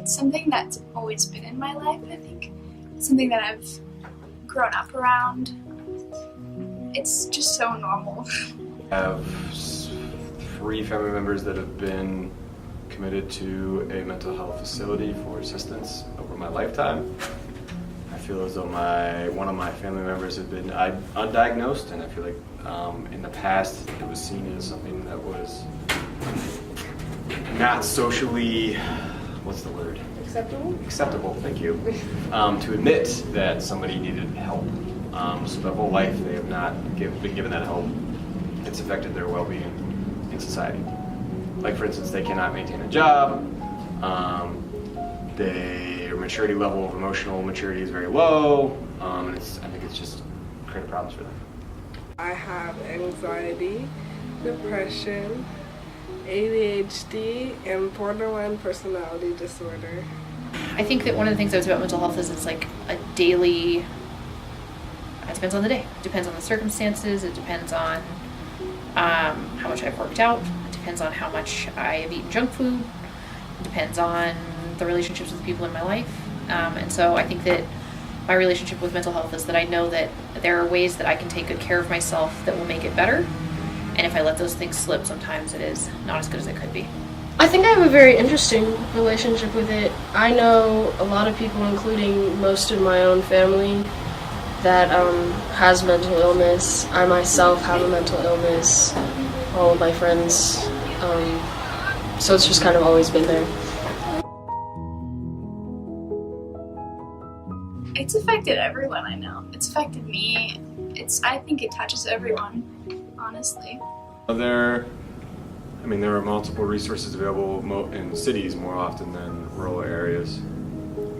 It's something that's always been in my life, I think. It's something that I've grown up around. It's just so normal. I have 3 family members that have been committed to a mental health facility for assistance over my lifetime. I feel as though one of my family members had been undiagnosed, and I feel like in the past it was seen as something that was not socially, what's the word? Acceptable, thank you. To admit that somebody needed help. So their whole life they have not been given that help. It's affected their well-being in society. Like, for instance, they cannot maintain a job. Their maturity level of emotional maturity is very low. And I think it's just creating problems for them. I have anxiety, depression, ADHD, and borderline personality disorder. I think that one of the things I was about mental health is it's like a daily, it depends on the day. It depends on the circumstances. It depends on how much I've worked out. It depends on how much I have eaten junk food. It depends on the relationships with the people in my life. And so I think that my relationship with mental health is that I know that there are ways that I can take good care of myself that will make it better. And if I let those things slip, sometimes it is not as good as it could be. I think I have a very interesting relationship with it. I know a lot of people, including most of my own family, that has mental illness. I myself have a mental illness, all of my friends. So it's just kind of always been there. It's affected everyone I know. It's affected me. I think it touches everyone, honestly. There are multiple resources available in cities more often than rural areas.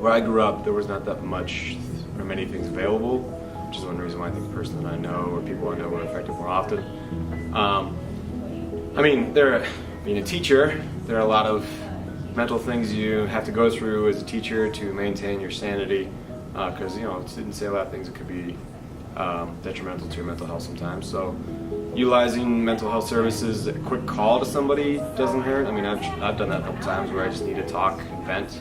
Where I grew up, there was not that much or many things available, which is one reason why I think the person that I know or people I know were affected more often. Being a teacher, there are a lot of mental things you have to go through as a teacher to maintain your sanity, because it didn't say a lot of things that could be detrimental to your mental health sometimes. So utilizing mental health services, a quick call to somebody doesn't hurt. I've done that a couple times where I just need to talk and vent.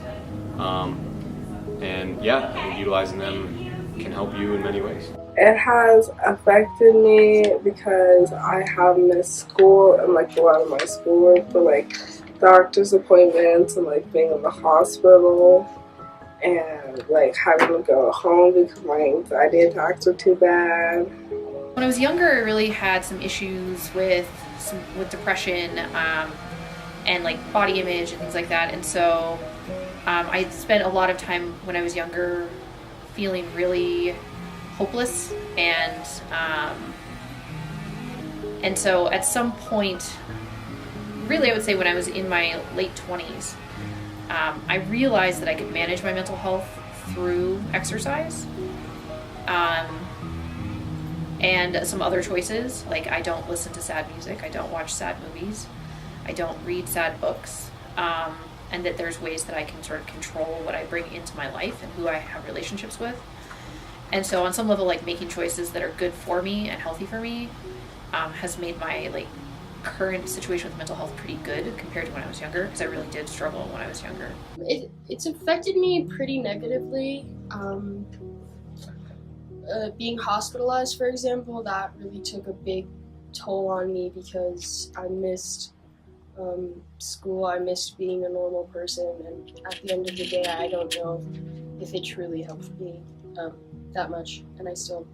Utilizing them can help you in many ways. It has affected me because I have missed school and a lot of my schoolwork for doctor's appointments and being in the hospital and having to go home because my anxiety attacks were too bad. When I was younger, I really had some issues with depression and body image and things like that. And so I spent a lot of time when I was younger feeling really hopeless, and so at some point, really I would say when I was in my late 20s, I realized that I could manage my mental health through exercise and some other choices. I don't listen to sad music, I don't watch sad movies, I don't read sad books, and that there's ways that I can sort of control what I bring into my life and who I have relationships with. And so on some level, making choices that are good for me and healthy for me has made my current situation with mental health pretty good compared to when I was younger, because I really did struggle when I was younger. It's affected me pretty negatively. Being hospitalized, for example, that really took a big toll on me because I missed school, I missed being a normal person, and at the end of the day, I don't know if it truly helped me that much, and I still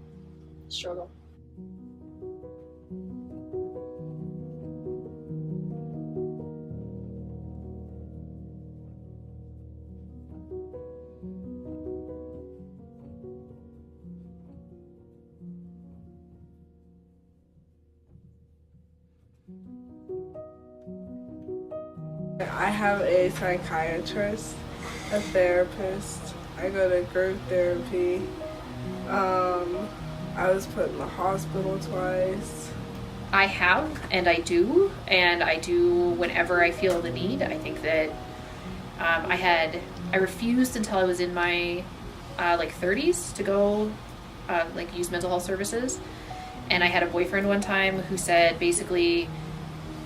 struggle. I have a psychiatrist, a therapist. I go to group therapy. I was put in the hospital twice. I have, and I do whenever I feel the need. I think that I refused until I was in my 30s to go use mental health services. And I had a boyfriend one time who said basically,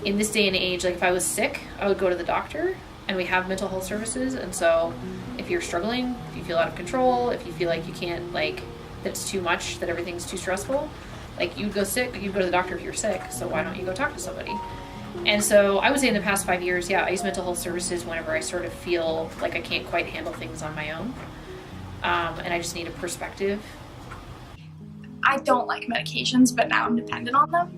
in this day and age, if I was sick, I would go to the doctor. and we have mental health services. And so if you're struggling, if you feel out of control, if you feel like you can't, like, that it's too much, that everything's too stressful, like, you'd go to the doctor if you're sick, so why don't you go talk to somebody? And so I would say in the past 5 years, yeah, I use mental health services whenever I sort of feel like I can't quite handle things on my own, and I just need a perspective. I don't like medications, but now I'm dependent on them.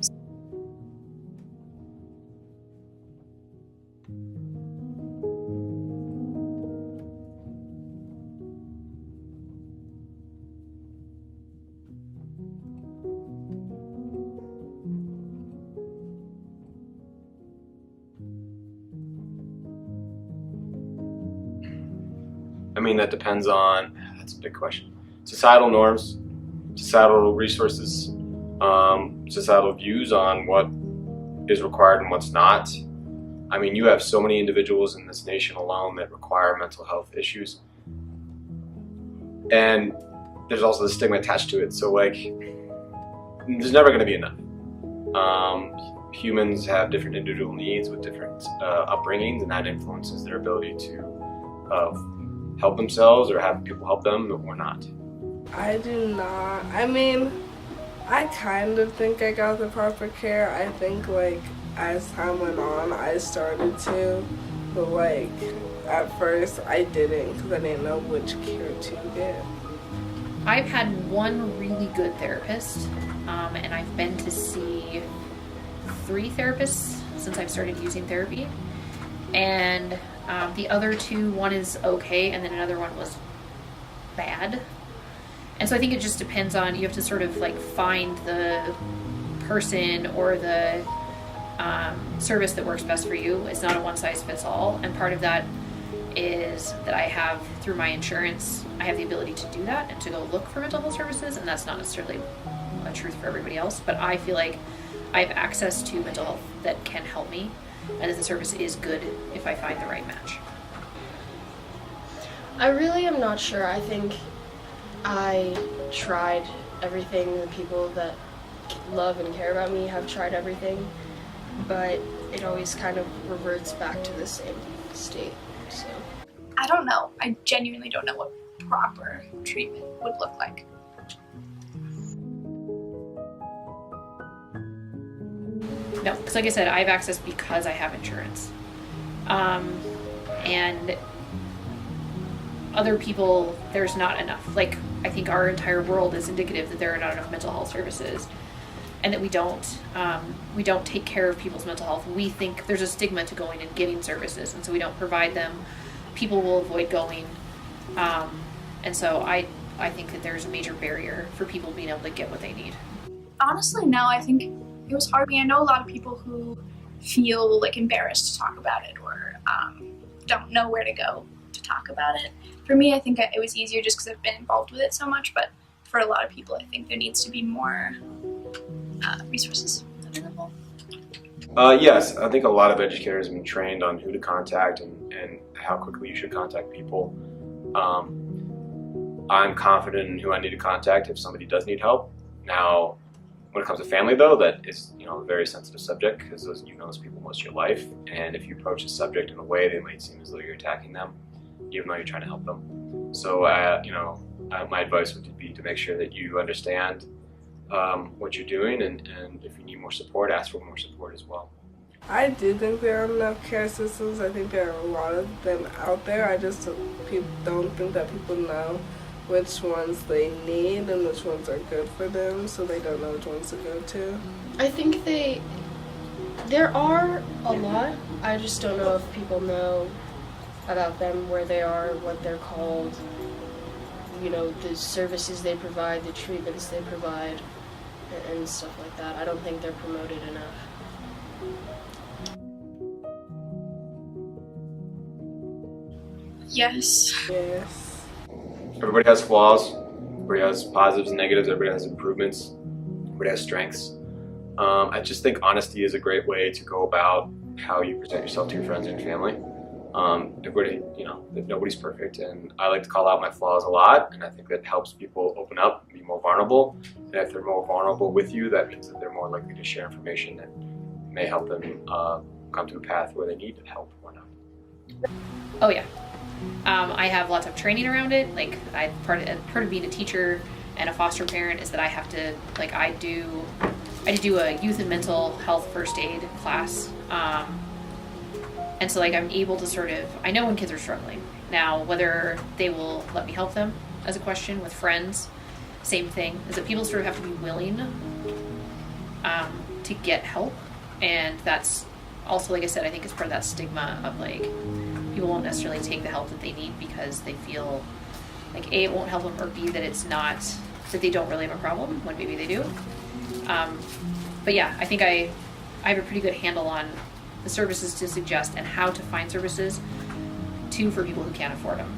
I mean, that depends on, that's a big question. Societal norms, societal resources, societal views on what is required and what's not. I mean, you have so many individuals in this nation alone that require mental health issues. And there's also the stigma attached to it. So, like, there's never going to be enough. Humans have different individual needs with different upbringings, and that influences their ability to help themselves or have people help them or not. I do not. I mean, I kind of think I got the proper care. I think, like, as time went on, I started to, but, like, at first I didn't because I didn't know which care to get. I've had one really good therapist, and I've been to see 3 therapists since I've started using therapy. And the other 2, one is okay, and then another one was bad. And so I think it just depends on, you have to sort of like find the person or the service that works best for you. It's not a one size fits all. And part of that is that I have, through my insurance, I have the ability to do that and to go look for mental health services. And that's not necessarily a truth for everybody else, but I feel like I have access to mental health that can help me, and that the service is good if I find the right match. I really am not sure. I think I tried everything. The people that love and care about me have tried everything, but it always kind of reverts back to the same state. So I don't know. I genuinely don't know what proper treatment would look like. No, because like I said, I have access because I have insurance. And other people, there's not enough. Like, I think our entire world is indicative that there are not enough mental health services, and that we don't take care of people's mental health. We think there's a stigma to going and getting services, and so we don't provide them. People will avoid going. And so I think that there's a major barrier for people being able to get what they need. Honestly, no, I think it was hard. I know a lot of people who feel like embarrassed to talk about it or don't know where to go to talk about it. For me, I think it was easier just because I've been involved with it so much, but for a lot of people, I think there needs to be more resources available. Yes, I think a lot of educators have been trained on who to contact and how quickly you should contact people. I'm confident in who I need to contact if somebody does need help. Now, when it comes to family, though, that is, a very sensitive subject because you know those people most of your life, and if you approach a subject in a way, they might seem as though you're attacking them, even though you're trying to help them. So, my advice would be to make sure that you understand what you're doing, and if you need more support, ask for more support as well. I do think there are enough care systems. I think there are a lot of them out there. I just don't think that people know which ones they need and which ones are good for them, so they don't know which ones to go to. I think there are a lot. I just don't know if people know about them, where they are, what they're called, the services they provide, the treatments they provide, and stuff like that. I don't think they're promoted enough. Yes. Yes. Everybody has flaws. Everybody has positives and negatives. Everybody has improvements. Everybody has strengths. I just think honesty is a great way to go about how you present yourself to your friends and family. Everybody, nobody's perfect, and I like to call out my flaws a lot, and I think that helps people open up, be more vulnerable. And if they're more vulnerable with you, that means that they're more likely to share information that may help them come to a path where they need help or not. Oh yeah. I have lots of training around it. Like part of being a teacher and a foster parent is that I have to I do a youth and mental health first aid class. And so I'm able to I know when kids are struggling. Now, whether they will let me help them as a question with friends, same thing, is that people sort of have to be willing to get help. And that's also, like I said, I think it's part of that stigma of people won't necessarily take the help that they need because they feel A, it won't help them, or B, that it's not, that they don't really have a problem when maybe they do. But yeah, I think I have a pretty good handle on the services to suggest and how to find services too for people who can't afford them.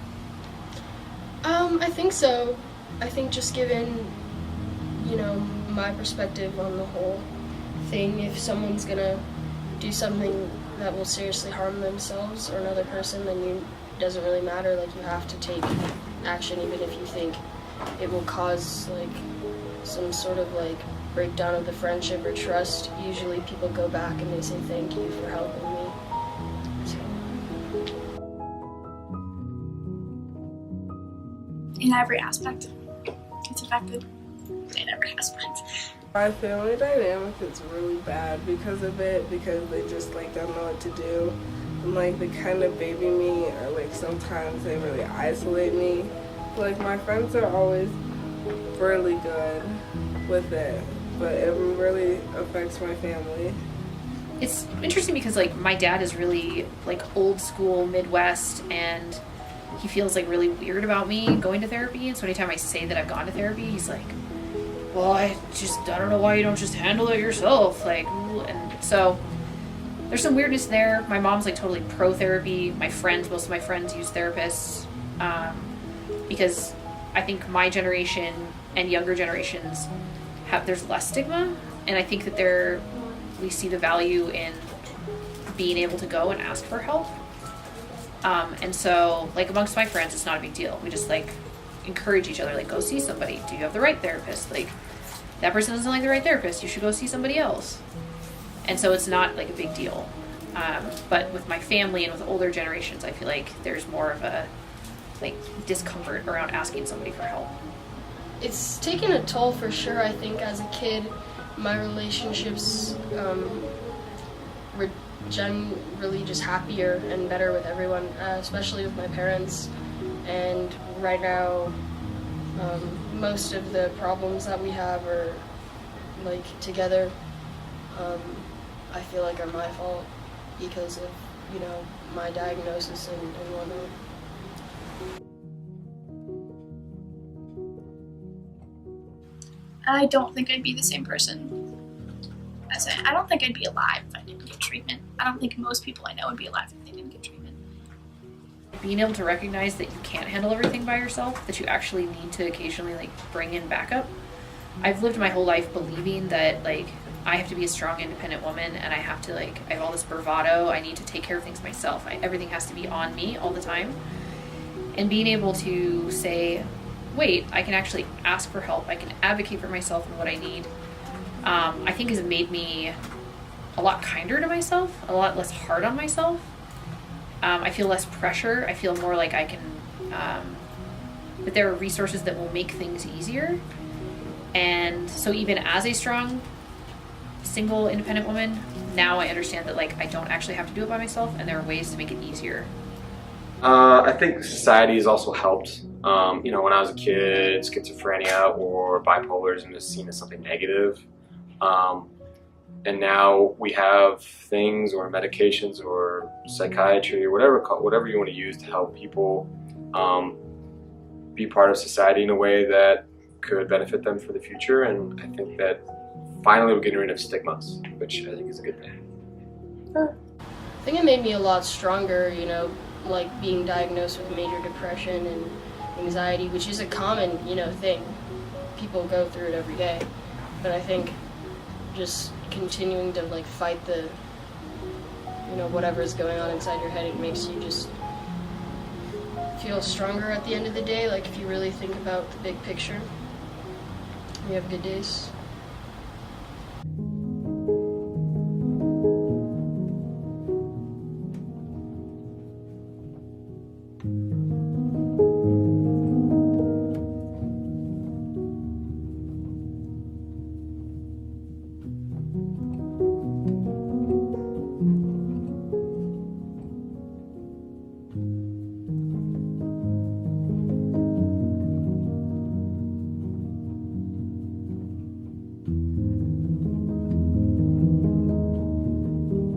I think so. I think just given, my perspective on the whole thing, if someone's gonna do something that will seriously harm themselves or another person, then it doesn't really matter. You have to take action, even if you think it will cause some sort of breakdown of the friendship or trust. Usually people go back and they say thank you for helping me. So. In every aspect, it's effective. In every aspect. My family dynamic is really bad because of it, because they just don't know what to do. And they kind of baby me, or sometimes they really isolate me. My friends are always really good with it, but it really affects my family. It's interesting because my dad is really old school Midwest, and he feels really weird about me going to therapy. And so anytime I say that I've gone to therapy, he's like, well, I don't know why you don't just handle it yourself. And so there's some weirdness there. My mom's totally pro therapy. Most of my friends use therapists, because I think my generation and younger generations there's less stigma. And I think that we see the value in being able to go and ask for help. And so amongst my friends, it's not a big deal. We just encourage each other, go see somebody. Do you have the right therapist? That person doesn't like the right therapist, you should go see somebody else. And so it's not a big deal. But with my family and with older generations, I feel there's more of a discomfort around asking somebody for help. It's taken a toll for sure. I think as a kid, my relationships were generally just happier and better with everyone, especially with my parents. And right now, most of the problems that we have are together. I feel are my fault because of my diagnosis and whatnot. I don't think I'd be the same person. I don't think I'd be alive if I didn't get treatment. I don't think most people I know would be alive if they didn't get treatment. Being able to recognize that you can't handle everything by yourself, that you actually need to occasionally bring in backup. I've lived my whole life believing that I have to be a strong, independent woman, and I have to I have all this bravado. I need to take care of things myself. Everything has to be on me all the time. And being able to say, wait, I can actually ask for help. I can advocate for myself and what I need. I think has made me a lot kinder to myself, a lot less hard on myself. I feel less pressure. I feel more I can, that there are resources that will make things easier. And so even as a strong, single, independent woman, now I understand that I don't actually have to do it by myself, and there are ways to make it easier. I think society has also helped. When I was a kid, schizophrenia or bipolarism is seen as something negative. And now we have things or medications or psychiatry or whatever you want to use to help people be part of society in a way that could benefit them for the future. And I think that finally we're getting rid of stigmas, which I think is a good thing. I think it made me a lot stronger, being diagnosed with major depression and anxiety, which is a common, thing. People go through it every day. But I think just continuing to fight the, whatever's going on inside your head, it makes you just feel stronger at the end of the day. If you really think about the big picture, you have good days. you.